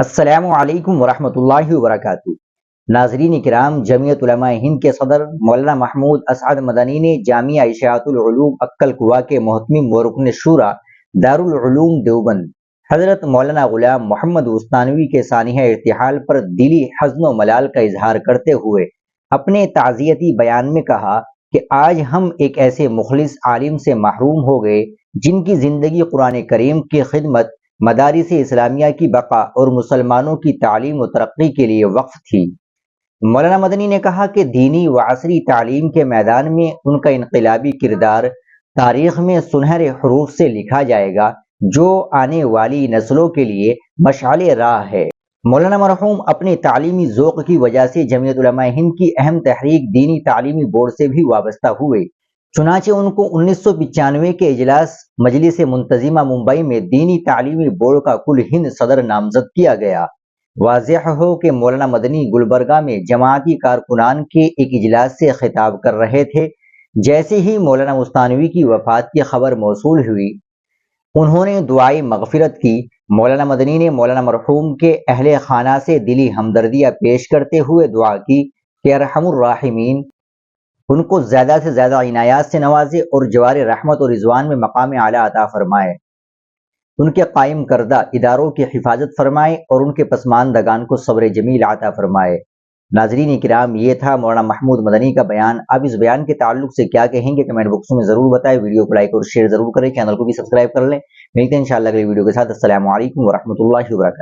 السلام علیکم ورحمۃ اللہ وبرکاتہ۔ ناظرین کرام، جمعیت علماء ہند کے صدر مولانا محمود اسعد مدنی نے جامعہ اشاعت العلوم اکل کوا کے محتمم و رکن شورا دارالعلوم دیوبند حضرت مولانا غلام محمد عثمانوی کے سانحہ ارتحال پر دلی حزن و ملال کا اظہار کرتے ہوئے اپنے تعزیتی بیان میں کہا کہ آج ہم ایک ایسے مخلص عالم سے محروم ہو گئے جن کی زندگی قرآن کریم کی خدمت، مدارس اسلامیہ کی بقا اور مسلمانوں کی تعلیم و ترقی کے لیے وقف تھی۔ مولانا مدنی نے کہا کہ دینی و عصری تعلیم کے میدان میں ان کا انقلابی کردار تاریخ میں سنہرے حروف سے لکھا جائے گا، جو آنے والی نسلوں کے لیے مشعل راہ ہے۔ مولانا مرحوم اپنے تعلیمی ذوق کی وجہ سے جمعیت علماء ہند کی اہم تحریک دینی تعلیمی بورڈ سے بھی وابستہ ہوئے، چنانچہ ان کو 1995 کے اجلاس مجلس منتظمہ ممبئی میں دینی تعلیمی بورڈ کا کل ہند صدر نامزد کیا گیا۔ واضح ہو کہ مولانا مدنی گلبرگہ میں جماعتی کارکنان کے ایک اجلاس سے خطاب کر رہے تھے۔ جیسے ہی مولانا مستانوی کی وفات کی خبر موصول ہوئی، انہوں نے دعائے مغفرت کی۔ مولانا مدنی نے مولانا مرحوم کے اہل خانہ سے دلی ہمدردیاں پیش کرتے ہوئے دعا کی کہ ارحم الراحمین ان کو زیادہ سے زیادہ عنایات سے نوازے اور جوار رحمت اور رضوان میں مقام اعلیٰ عطا فرمائے، ان کے قائم کردہ اداروں کی حفاظت فرمائے اور ان کے پسماندگان کو صبر جمیل عطا فرمائے۔ ناظرین کرام، یہ تھا مولانا محمود مدنی کا بیان۔ اب اس بیان کے تعلق سے کیا کہیں گے کمنٹ باکس میں ضرور بتائیں۔ ویڈیو کو لائک اور شیئر ضرور کریں، چینل کو بھی سبسکرائب کر لیں۔ ملتے ہیں انشاءاللہ اگلی ویڈیو کے ساتھ۔ السلام علیکم ورحمۃ اللہ وبرکاتہ۔